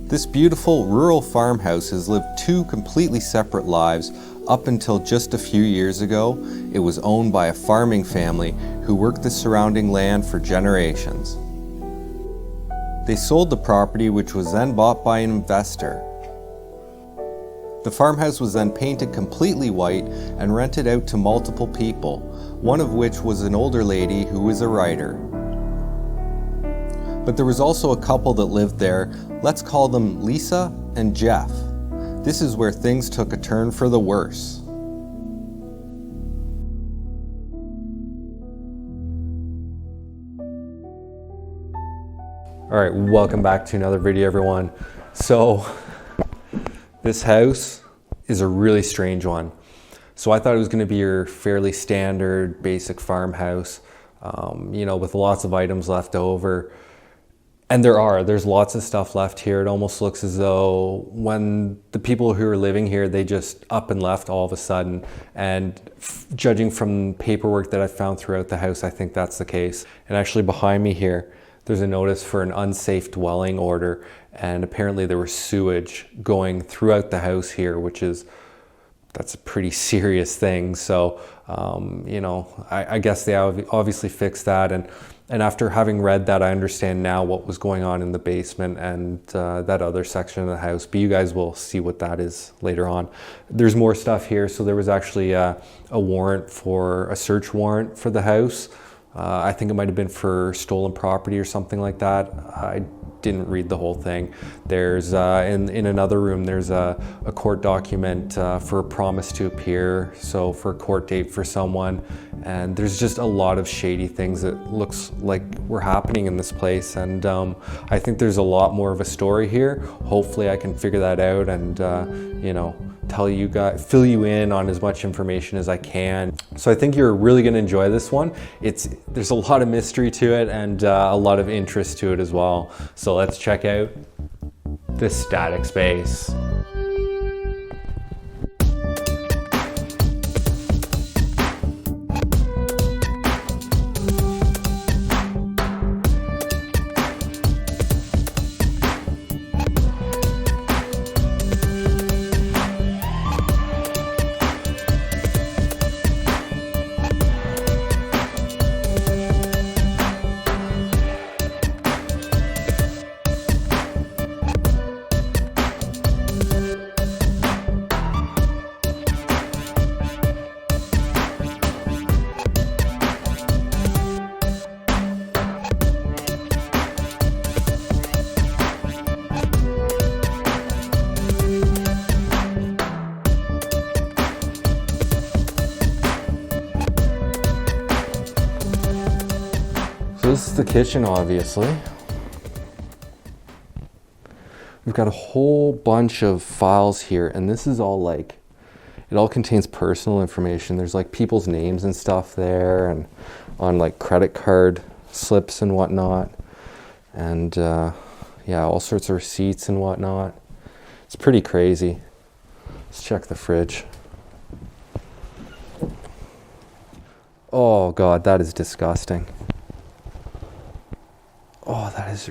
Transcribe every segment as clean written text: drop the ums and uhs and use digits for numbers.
This beautiful rural farmhouse has lived two completely separate lives up until just a few years ago. It was owned by a farming family who worked the surrounding land for generations. They sold the property, which was then bought by an investor. The farmhouse was then painted completely white and rented out to multiple people, one of which was an older lady who was a writer. But there was also a couple that lived there. Let's call them Lisa and Jeff. This is where things took a turn for the worse. All right, welcome back to another video, everyone. So this house is a really strange one. So I thought it was going to be your fairly standard basic farmhouse, with lots of items left over. And there's lots of stuff left here. It almost looks as though when the people who are living here, they just up and left all of a sudden. And judging from paperwork that I found throughout the house, I think that's the case. And actually behind me here, there's a notice for an unsafe dwelling order. And apparently there was sewage going throughout the house here, that's a pretty serious thing. So, I guess they obviously fixed that. And after having read that, I understand now what was going on in the basement and that other section of the house. But you guys will see what that is later on. There's more stuff here. So there was actually a search warrant for the house. I think it might have been for stolen property or something like that. I didn't read the whole thing. There's in another room, there's a court document for a promise to appear, so for a court date for someone. And there's just a lot of shady things that looks like were happening in this place. And I think there's a lot more of a story here. Hopefully I can figure that out and tell you guys, fill you in on as much information as I can. So I think you're really gonna enjoy this one. There's a lot of mystery to it and a lot of interest to it as well. So let's check out this static space. This is the kitchen, obviously. We've got a whole bunch of files here, and this is all it all contains personal information. There's people's names and stuff there, and on credit card slips and whatnot. And all sorts of receipts and whatnot. It's pretty crazy. Let's check the fridge. Oh God, that is disgusting. Oh, that is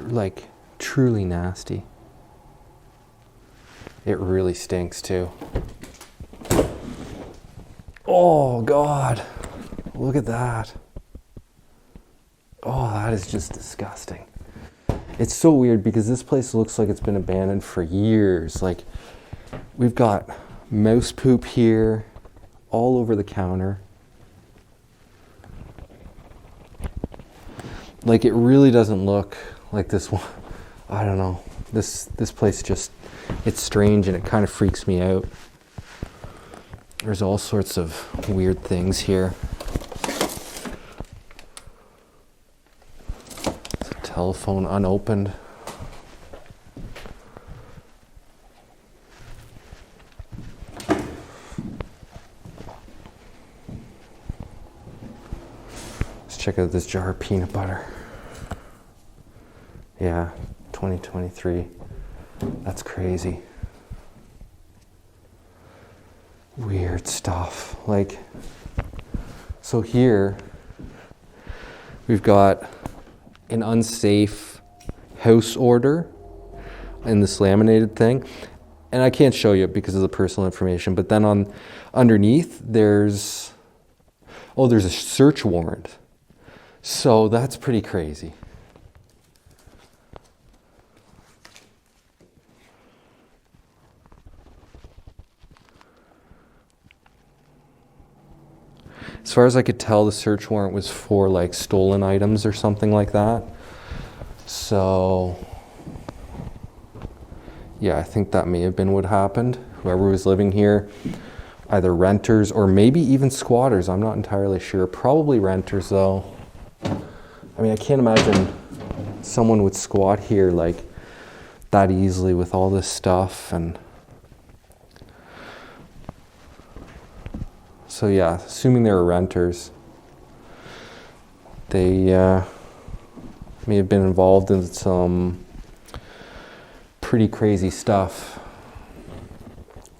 truly nasty. It really stinks too. Oh God, look at that. Oh, that is just disgusting. It's so weird because this place looks like it's been abandoned for years. We've got mouse poop here all over the counter. It really doesn't look like this one. I don't know. This place it's strange and it kind of freaks me out. There's all sorts of weird things here. Telephone unopened. Let's check out this jar of peanut butter. Yeah, 2023. That's crazy. Weird stuff. So here we've got an unsafe house order. in this laminated thing. And I can't show you because of the personal information, but then underneath there's a search warrant. So that's pretty crazy. As far as I could tell, the search warrant was for like stolen items or something like that. So, yeah, I think that may have been what happened. Whoever was living here, either renters or maybe even squatters, I'm not entirely sure. Probably renters though. I mean, I can't imagine someone would squat here like that easily with all this stuff. And so yeah, assuming they were renters, they may have been involved in some pretty crazy stuff.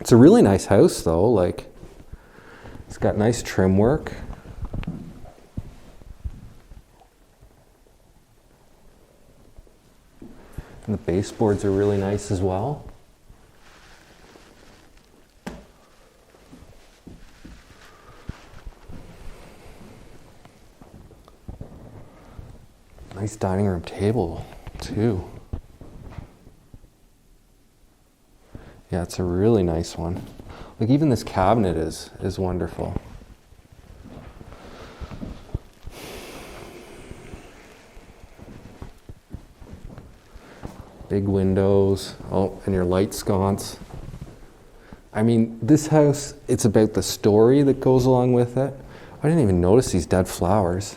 It's a really nice house though, like it's got nice trim work. And the baseboards are really nice as well. Nice dining room table, too. Yeah, it's a really nice one. Like even this cabinet is wonderful. Big windows. Oh, and your light sconce. I mean, this house, it's about the story that goes along with it. I didn't even notice these dead flowers.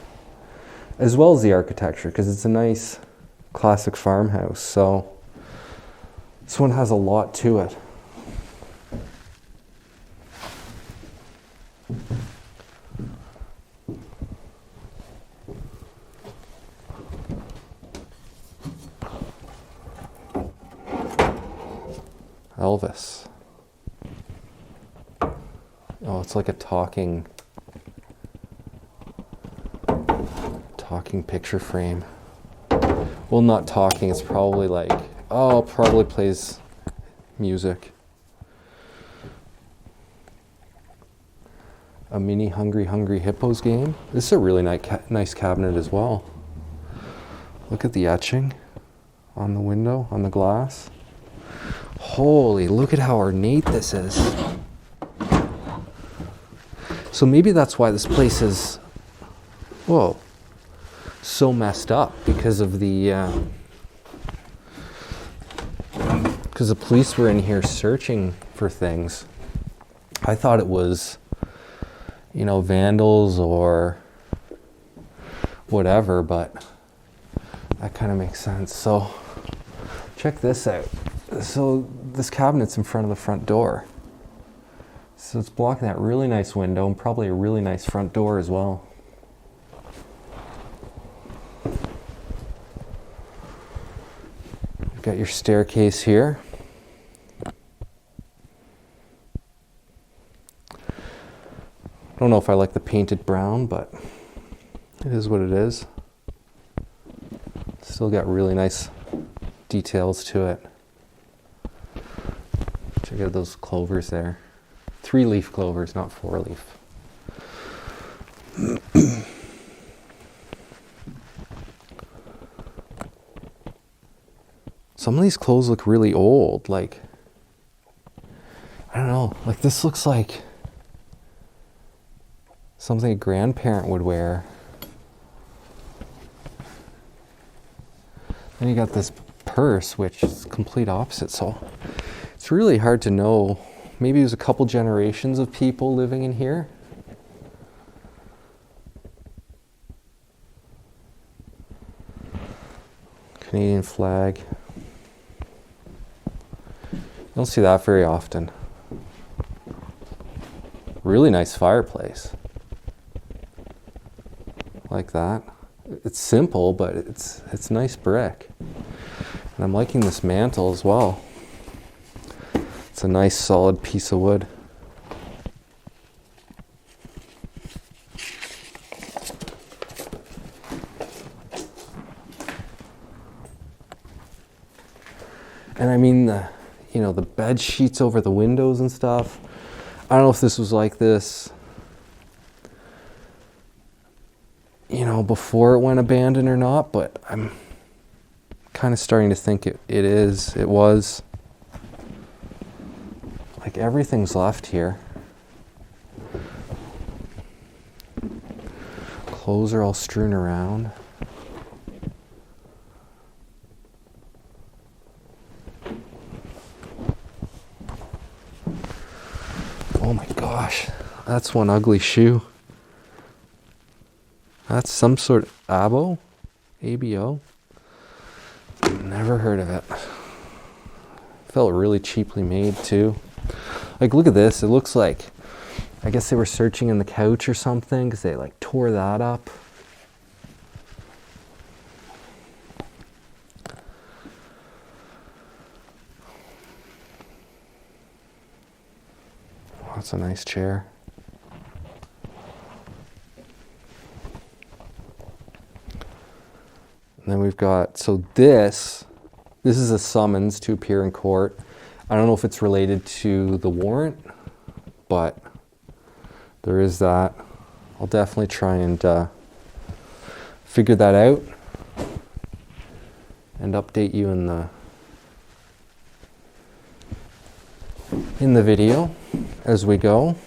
As well as the architecture, because it's a nice classic farmhouse. So this one has a lot to it. Elvis. Oh, it's like a talking picture frame. Well, not talking, it's probably like, oh, probably plays music. A mini Hungry Hippos game. This is a really nice cabinet as well. Look at the etching on the window, on the glass. Holy, look at how ornate this is. So maybe that's why this place is, whoa, so messed up, because of the police were in here searching for things. I thought it was, vandals or whatever, but that kind of makes sense. So check this out. So this cabinet's in front of the front door. So it's blocking that really nice window and probably a really nice front door as well. You've got your staircase here. I don't know if I like the painted brown, but it is what it is. Still got really nice details to it. Check out those clovers there. 3-leaf clovers, not 4-leaf. Some of these clothes look really old, like, I don't know, like this looks like something a grandparent would wear. Then you got this purse, which is complete opposite, so it's really hard to know. Maybe it was a couple generations of people living in here. Canadian flag. You don't see that very often. Really nice fireplace. Like that. It's simple, but it's nice brick. And I'm liking this mantle as well. It's a nice solid piece of wood. And I mean, the bed sheets over the windows and stuff. I don't know if this was like this, before it went abandoned or not, but I'm kind of starting to think it was. Like everything's left here. Clothes are all strewn around. Oh my gosh, that's one ugly shoe. That's some sort of ABO. Never heard of it. Felt really cheaply made too. Like, look at this. It looks like, I guess they were searching in the couch or something because they like tore that up. Oh, that's a nice chair. And then we've got, so this is a summons to appear in court. I don't know if it's related to the warrant, but there is that. I'll definitely try and figure that out and update you in the video as we go.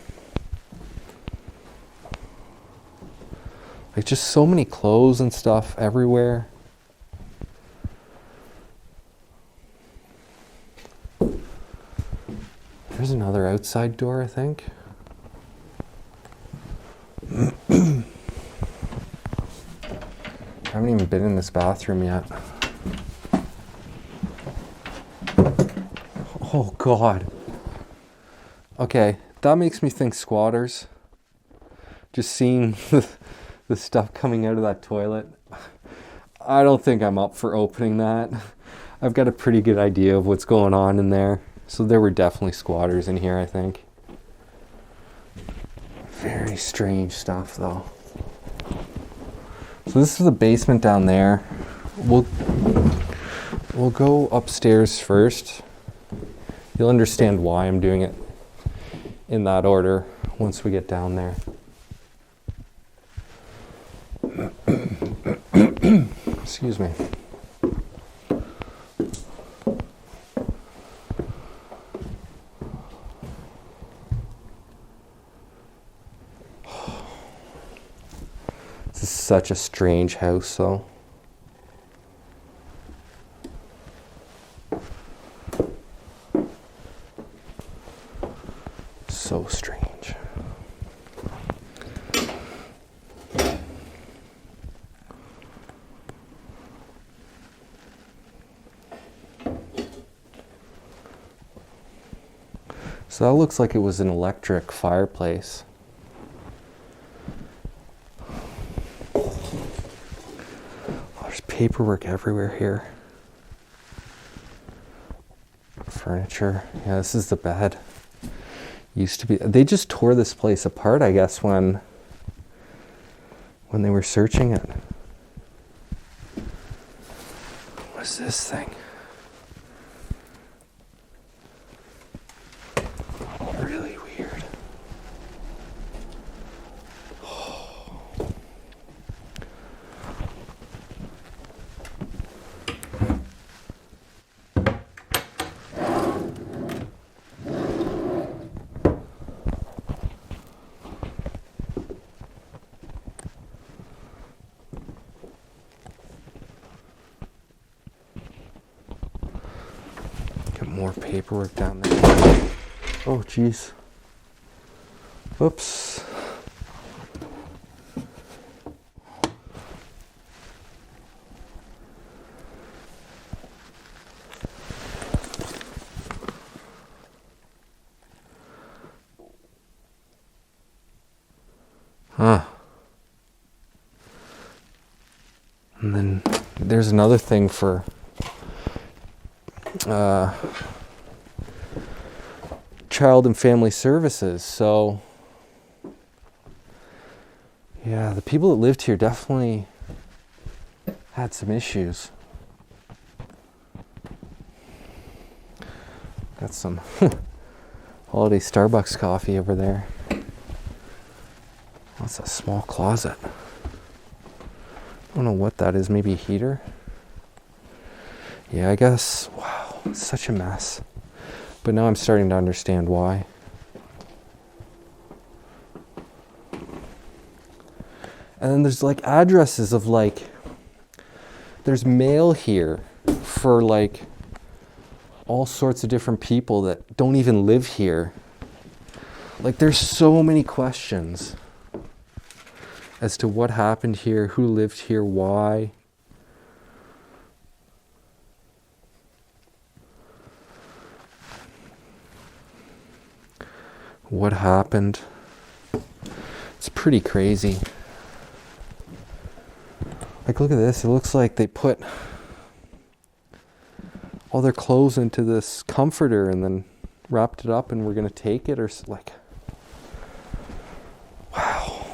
Like, just so many clothes and stuff everywhere. There's another outside door, I think. I haven't even been in this bathroom yet. Oh God. Okay, that makes me think squatters. Just seeing the stuff coming out of that toilet. I don't think I'm up for opening that. I've got a pretty good idea of what's going on in there. So there were definitely squatters in here, I think. Very strange stuff, though. So this is the basement down there. We'll go upstairs first. You'll understand why I'm doing it in that order once we get down there. Excuse me. This is such a strange house, though. So strange. So that looks like it was an electric fireplace. There's paperwork everywhere here. Furniture. Yeah, this is the bed. Used to be. They just tore this place apart, I guess, when they were searching it. What's this thing? Really weird. More paperwork down there. Oh, jeez. Oops. Huh. And then there's another thing for Child and Family Services. So yeah, the people that lived here definitely had some issues. Got some holiday Starbucks coffee over there. That's a small closet. I don't know what that is, maybe a heater? Yeah, I guess, wow, it's such a mess. But now I'm starting to understand why. And then there's like addresses of like, there's mail here for like all sorts of different people that don't even live here. Like there's so many questions as to what happened here, who lived here, why. What happened? It's pretty crazy. Like, look at this. It looks like they put all their clothes into this comforter and then wrapped it up and we're going to take it, or like, wow.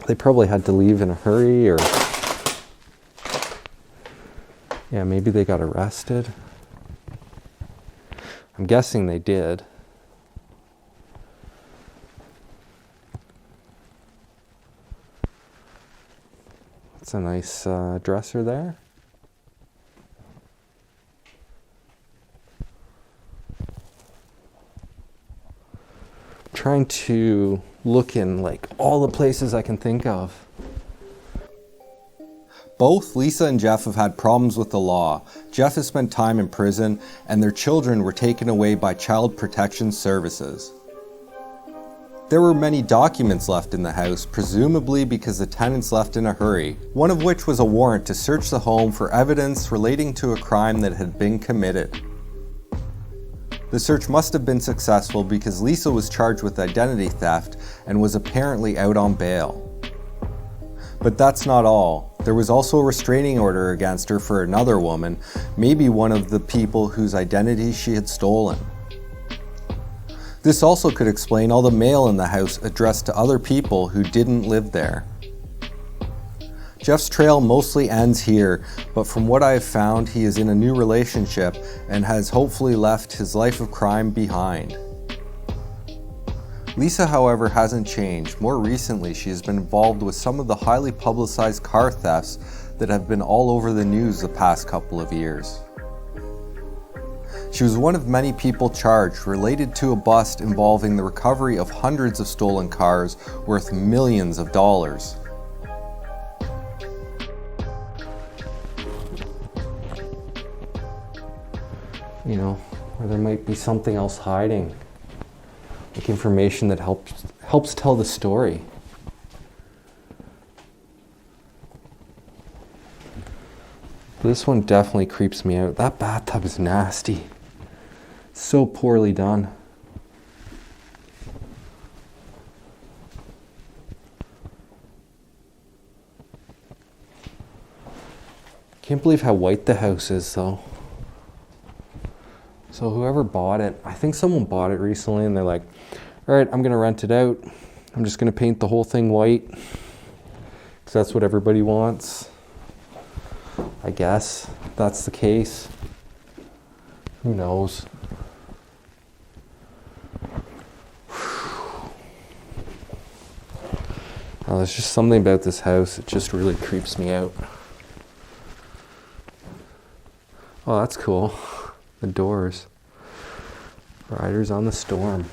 They probably had to leave in a hurry, or yeah, maybe they got arrested. I'm guessing they did. That's a nice dresser there. Trying to look in like all the places I can think of. Both Lisa and Jeff have had problems with the law. Jeff has spent time in prison and their children were taken away by Child Protection Services. There were many documents left in the house, presumably because the tenants left in a hurry, one of which was a warrant to search the home for evidence relating to a crime that had been committed. The search must have been successful because Lisa was charged with identity theft and was apparently out on bail. But that's not all. There was also a restraining order against her for another woman, maybe one of the people whose identity she had stolen. This also could explain all the mail in the house addressed to other people who didn't live there. Jeff's trail mostly ends here, but from what I have found, he is in a new relationship and has hopefully left his life of crime behind. Lisa, however, hasn't changed. More recently, she has been involved with some of the highly publicized car thefts that have been all over the news the past couple of years. She was one of many people charged related to a bust involving the recovery of hundreds of stolen cars worth millions of dollars. You know, or there might be something else hiding, like information that helps tell the story. This one definitely creeps me out. That bathtub is nasty. So poorly done. Can't believe how white the house is though. So whoever bought it, I think someone bought it recently and they're like, all right, I'm gonna rent it out. I'm just gonna paint the whole thing white because that's what everybody wants. I guess that's the case. Who knows? Oh, there's just something about this house. It just really creeps me out. Oh, that's cool. The doors. Riders on the Storm.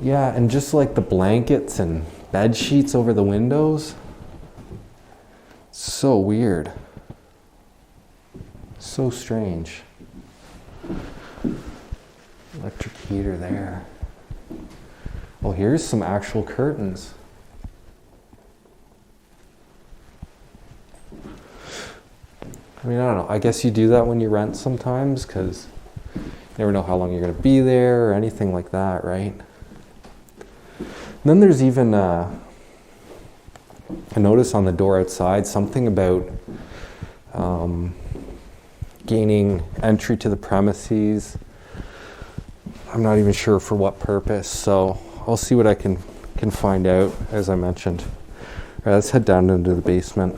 Yeah, and just like the blankets and bed sheets over the windows. So weird. So strange. Electric heater there. Oh, here's some actual curtains. I mean, I don't know. I guess you do that when you rent sometimes because you never know how long you're going to be there or anything like that, right? And then there's even a notice on the door outside, something about gaining entry to the premises. I'm not even sure for what purpose, so I'll see what I can find out, as I mentioned. All right, let's head down into the basement.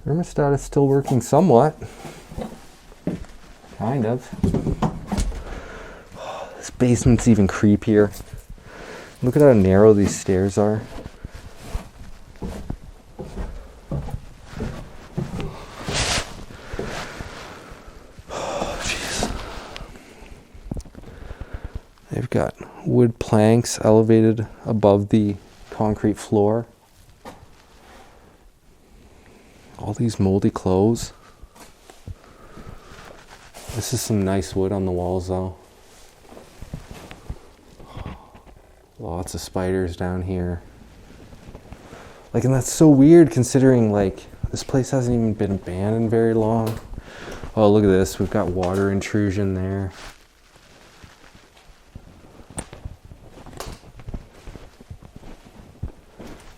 Thermostat is still working somewhat. Kind of. Oh, this basement's even creepier. Look at how narrow these stairs are. Oh, jeez. They've got wood planks elevated above the concrete floor. All these moldy clothes. This is some nice wood on the walls though. Lots of spiders down here. Like, and that's so weird considering like this place hasn't even been abandoned very long. Oh, look at this. We've got water intrusion there.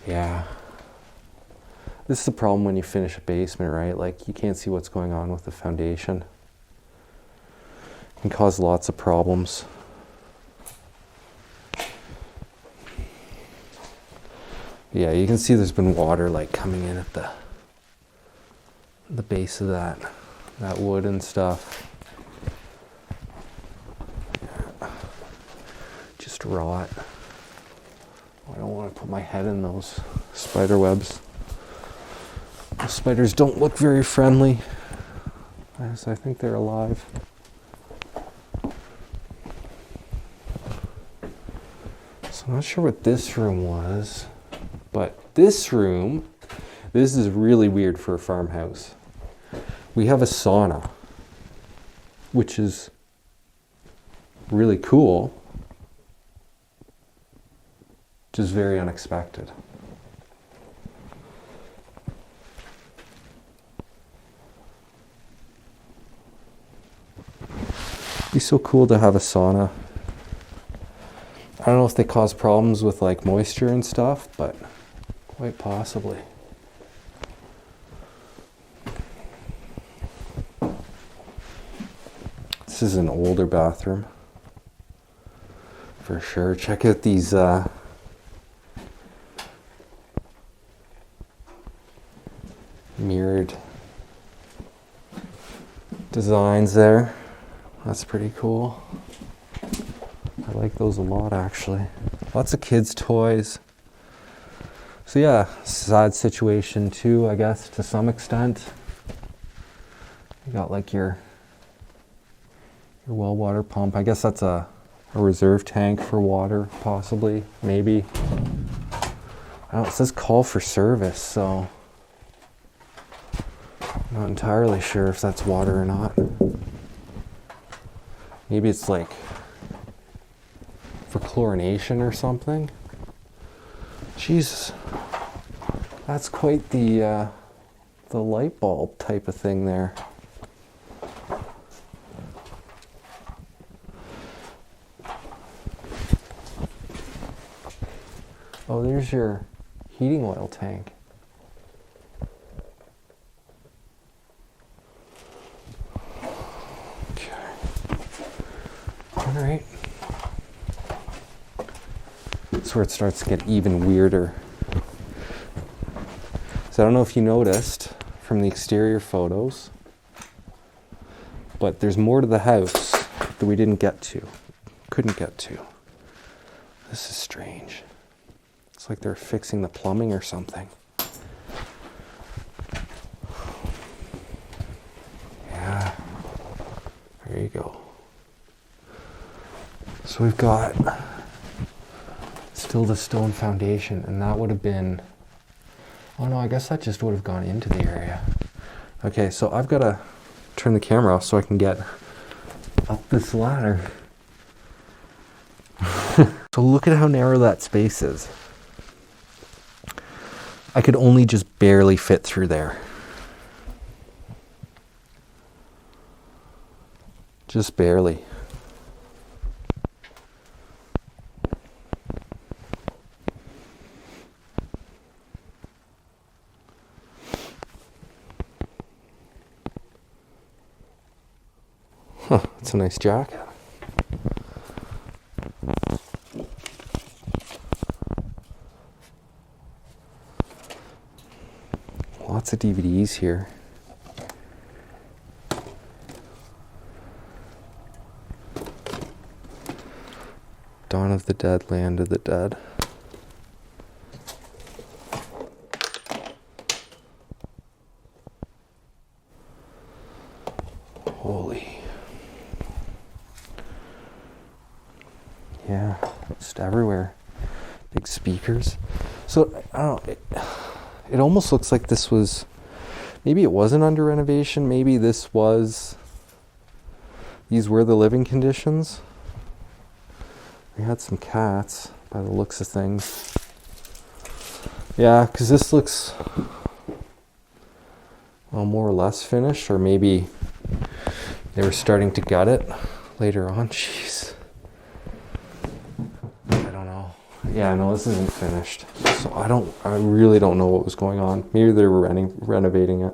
Yeah. This is the problem when you finish a basement, right? Like, you can't see what's going on with the foundation. It can cause lots of problems. Yeah, you can see there's been water like coming in at the base of that wood and stuff. Yeah. Just rot. I don't want to put my head in those spider webs. The spiders don't look very friendly, as I think they're alive. So I'm not sure what this room was, but this room, this is really weird for a farmhouse. We have a sauna, which is really cool, just very unexpected. It'd be so cool to have a sauna. I don't know if they cause problems with like moisture and stuff, but quite possibly. This is an older bathroom for sure. Check out these mirrored designs there. That's pretty cool. I like those a lot, actually. Lots of kids' toys. So yeah, sad situation too, I guess, to some extent. You got like your well water pump. I guess that's a reserve tank for water, possibly, maybe. I don't know, it says call for service, so I'm not entirely sure if that's water or not. Maybe it's like for chlorination or something. Jesus, that's quite the light bulb type of thing there. Oh, there's your heating oil tank. Alright. That's where it starts to get even weirder. So I don't know if you noticed from the exterior photos, but there's more to the house that we couldn't get to. This is strange. It's like they're fixing the plumbing or something. Yeah. There you go. So we've got still the stone foundation, and that would have been, oh no, I guess that just would have gone into the area. Okay, so I've got to turn the camera off so I can get up this ladder. So look at how narrow that space is. I could only just barely fit through there. Just barely. Huh, that's a nice jacket. Lots of DVDs here. Dawn of the Dead, Land of the Dead. Holy. Yeah, just everywhere. Big speakers. So, I don't know, it almost looks like this was, maybe it wasn't under renovation, maybe these were the living conditions. We had some cats by the looks of things. Yeah, because this looks, well, more or less finished, or maybe they were starting to gut it later on. Jeez. I don't know. Yeah, no, this isn't finished. So I really don't know what was going on. Maybe they were renovating it.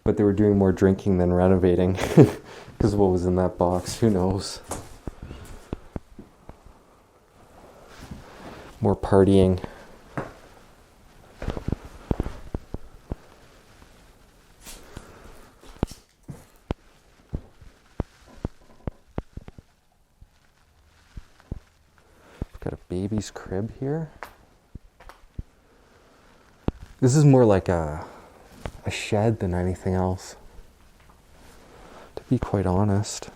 But they were doing more drinking than renovating because what was in that box, who knows. More partying. Got a baby's crib here. This is more like a shed than anything else, to be quite honest.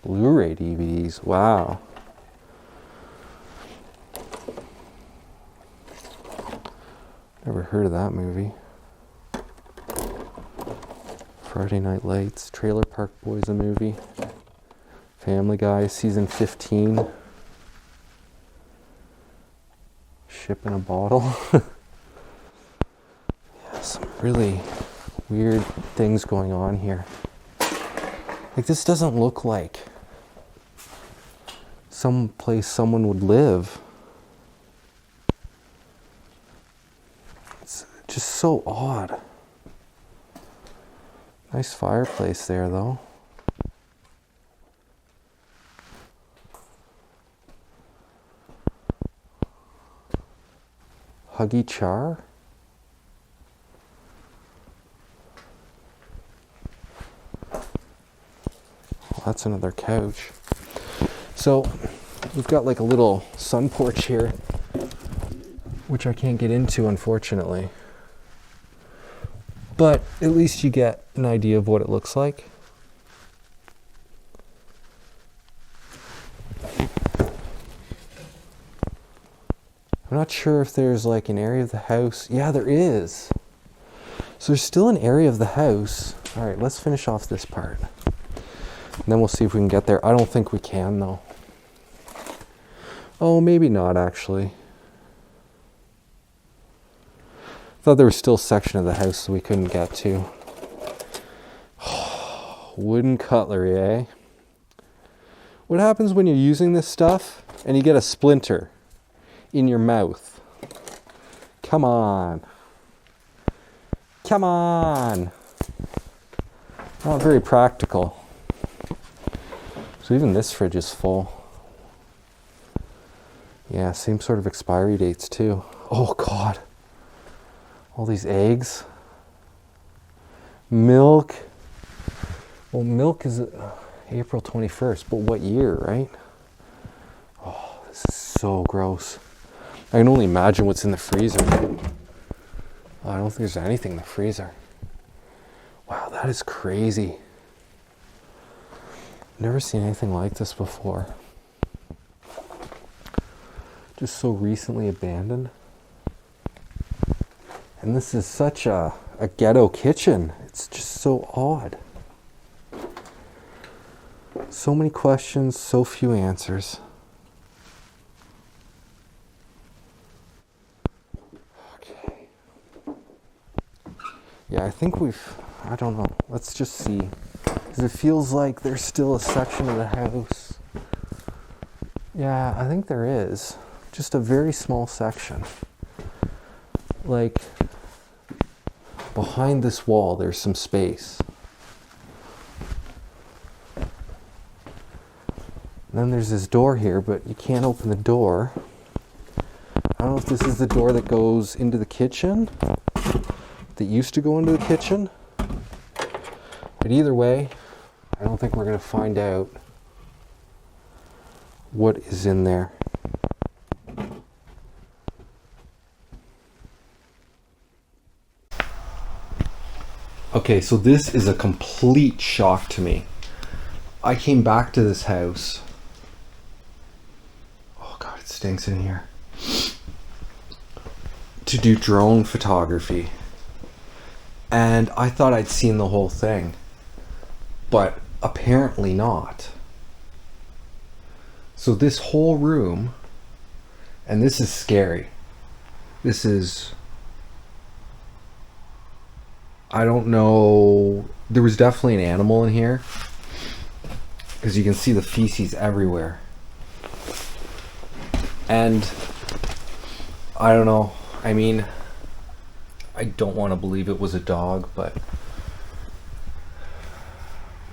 Blu-ray DVDs, wow. Never heard of that movie. Friday Night Lights, Trailer Park Boys, a movie. Family Guy, season 15. Ship in a bottle. Yeah, some really weird things going on here. Like, this doesn't look like some place someone would live. It's just so odd. Nice fireplace there, though. Huggy Char. Well, that's another couch. So we've got like a little sun porch here, which I can't get into, unfortunately. But at least you get an idea of what it looks like. I'm not sure if there's like an area of the house. Yeah, there is. So there's still an area of the house. All right, let's finish off this part. And then we'll see if we can get there. I don't think we can, though. Oh, maybe not, actually. Thought there was still a section of the house that we couldn't get to. Wooden cutlery, eh? What happens when you're using this stuff and you get a splinter in your mouth? Come on. Come on. Not very practical. So even this fridge is full. Yeah, same sort of expiry dates too. Oh God. All these eggs. Milk. Well, milk is April 21st, but what year, right? Oh, this is so gross. I can only imagine what's in the freezer. Oh, I don't think there's anything in the freezer. Wow, that is crazy. Never seen anything like this before. Just so recently abandoned. And this is such a ghetto kitchen. It's just so odd. So many questions, so few answers. Okay. Yeah, I think I don't know. Let's just see. Because it feels like there's still a section of the house. Yeah, I think there is. Just a very small section. Like, behind this wall, there's some space. And then there's this door here, but you can't open the door. I don't know if this is the door that goes into the kitchen, that used to go into the kitchen. But either way, I don't think we're going to find out what is in there. Okay, so this is a complete shock to me. I came back to this house. Oh God, it stinks in here. To do drone photography. And I thought I'd seen the whole thing. But apparently not. So this whole room, and this is scary. This is, I don't know, there was definitely an animal in here, because you can see the feces everywhere. And I don't know, I mean, I don't want to believe it was a dog, but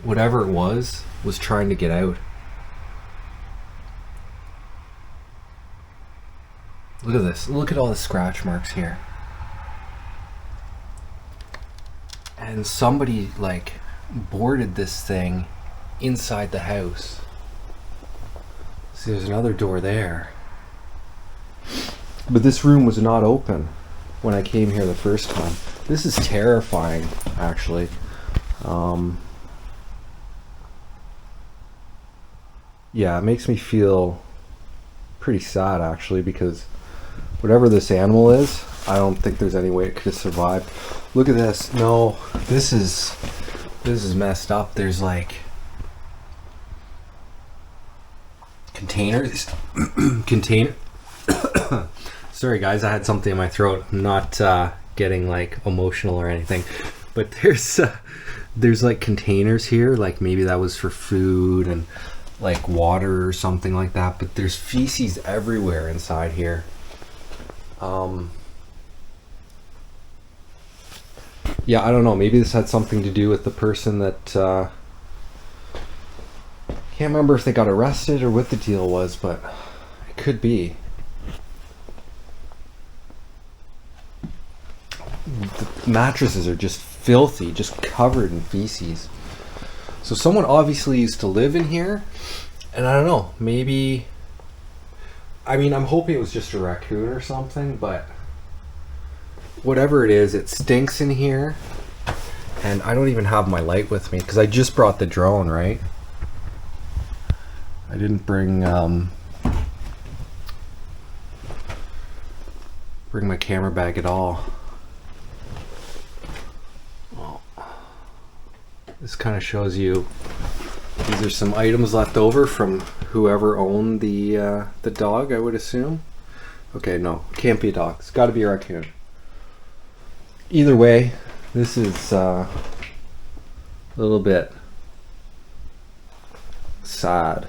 whatever it was trying to get out. Look at this. Look at all the scratch marks here. And somebody like boarded this thing inside the house. See, there's another door there. But this room was not open when I came here the first time. This is terrifying, actually. Yeah, it makes me feel pretty sad, actually, because whatever this animal is, I don't think there's any way it could have survived. Look at this. No, this is messed up. There's like containers. Sorry guys, I had something in my throat. I'm not getting like emotional or anything, but there's like containers here, like maybe that was for food and like water or something like that, but there's feces everywhere inside here. Yeah, I don't know, maybe this had something to do with the person that can't remember if they got arrested or what the deal was, but it could be. The mattresses are just filthy, just covered in feces. So someone obviously used to live in here, and I don't know, maybe, I mean, I'm hoping it was just a raccoon or something, but whatever it is, it stinks in here, and I don't even have my light with me, because I just brought the drone, right? I didn't bring my camera bag at all. This kind of shows you, these are some items left over from whoever owned the dog, I would assume. Okay, no, it can't be a dog. It's got to be a raccoon. Either way, this is a little bit sad.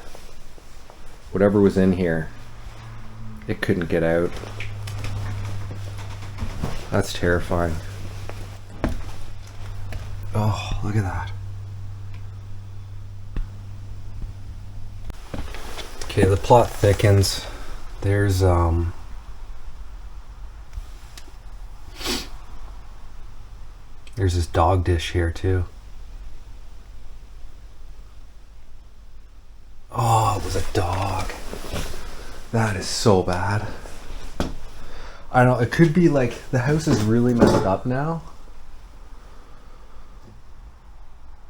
Whatever was in here, it couldn't get out. That's terrifying. Oh, look at that. Okay, the plot thickens. There's this dog dish here too. Oh, it was a dog. That is so bad. I don't know, it could be like the house is really messed up now.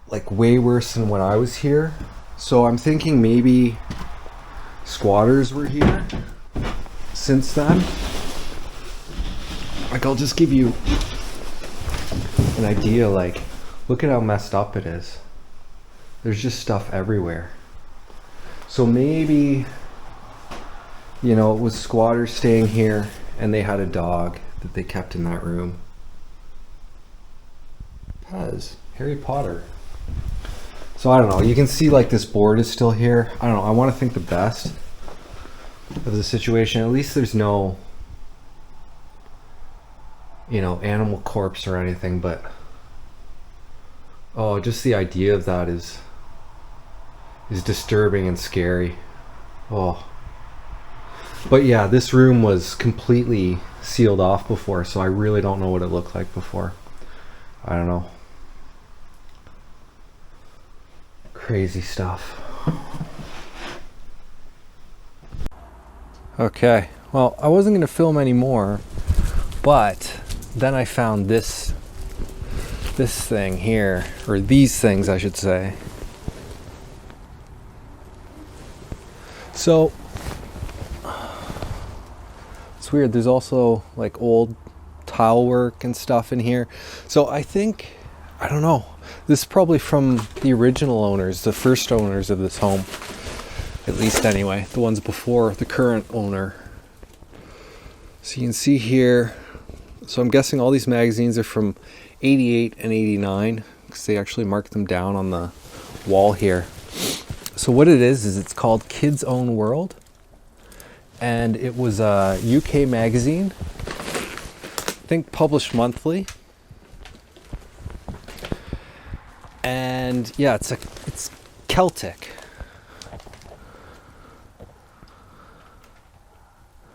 Like way worse than when I was here. So I'm thinking maybe squatters were here since then. Like, I'll just give you an idea, like, look at how messed up it is. There's just stuff everywhere. So maybe, you know, it was squatters staying here and they had a dog that they kept in that room. Pez, Harry Potter. So I don't know, you can see like this board is still here. I don't know, I want to think the best of the situation. At least there's no, you know, animal corpse or anything, but oh, just the idea of that is disturbing and scary. Oh. But yeah, this room was completely sealed off before, so I really don't know what it looked like before. I don't know. Crazy stuff. Okay, well, I wasn't going to film anymore, but then I found this thing here, or these things I should say. So it's weird, there's also like old tile work and stuff in here. So I think, I don't know, this is probably from the original owners, the first owners of this home, at least anyway, the ones before the current owner. So you can see here, so I'm guessing all these magazines are from 88 and 89 because they actually marked them down on the wall here. So what it is it's called Kids Own World, and it was a UK magazine, I think published monthly. And yeah, it's Celtic,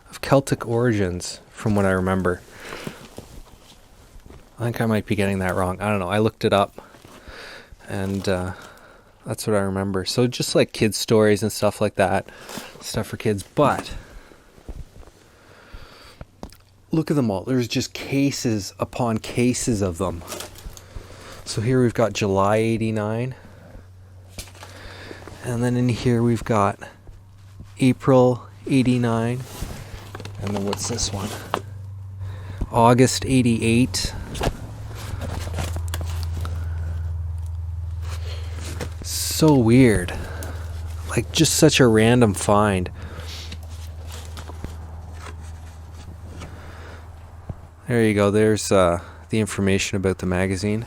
of Celtic origins from what I remember. I think I might be getting that wrong. I don't know. I looked it up, and that's what I remember. So just like kids' stories and stuff like that, stuff for kids. But look at them all. There's just cases upon cases of them. So here we've got July 89. And then in here we've got April 89. And then what's this one? August 88. So weird. Like just such a random find. There you go. There's the information about the magazine.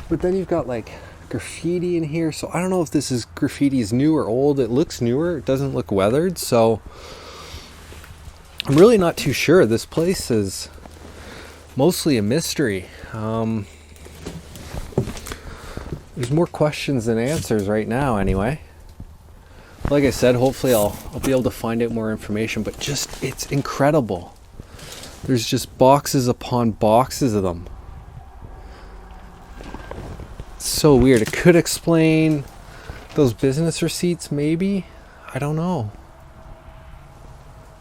But then you've got like graffiti in here. So I don't know if this is graffiti is new or old. It looks newer. It doesn't look weathered. So I'm really not too sure. This place is mostly a mystery. There's more questions than answers right now anyway. Like I said, hopefully I'll be able to find out more information, but just, it's incredible. There's just boxes upon boxes of them. It's so weird. It could explain those business receipts maybe. I don't know.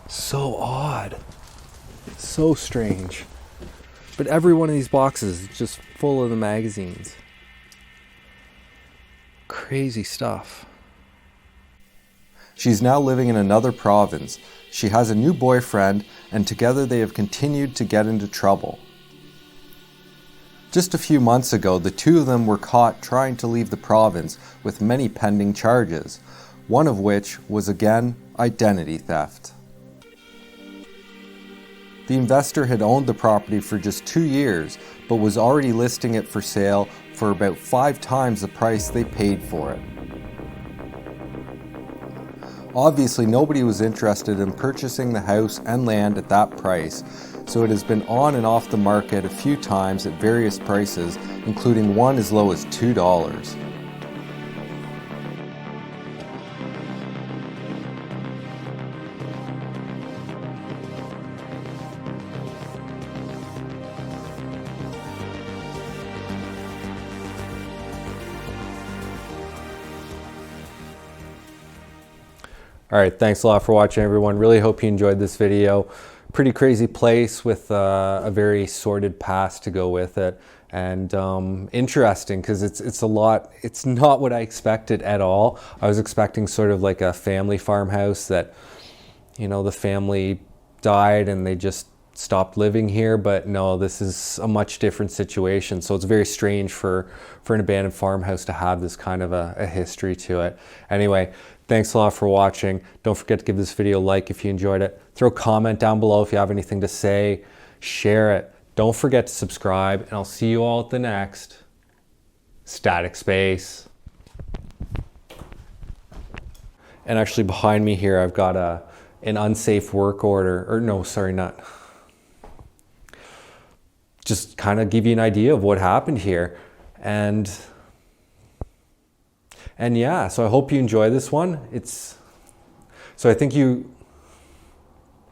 So odd. So strange. But every one of these boxes is just full of the magazines. Crazy stuff. She's now living in another province. She has a new boyfriend, and together they have continued to get into trouble. Just a few months ago, the two of them were caught trying to leave the province with many pending charges, one of which was again identity theft. The investor had owned the property for just 2 years, but was already listing it for sale for about 5 times the price they paid for it. Obviously, nobody was interested in purchasing the house and land at that price, so it has been on and off the market a few times at various prices, including one as low as $2. All right, thanks a lot for watching, everyone. Really hope you enjoyed this video. Pretty crazy place with a very sordid past to go with it, and interesting because it's a lot. It's not what I expected at all. I was expecting sort of like a family farmhouse that, you know, the family died and they just stopped living here, but no, this is a much different situation. So it's very strange for an abandoned farmhouse to have this kind of a history to it. Anyway, thanks a lot for watching. Don't forget to give this video a like if you enjoyed it. Throw a comment down below if you have anything to say. Share it. Don't forget to subscribe, and I'll see you all at the next Static Space. And actually behind me here, I've got an unsafe work order, or no, sorry, not. Just kind of give you an idea of what happened here. And yeah, so I hope you enjoy this one. So I think you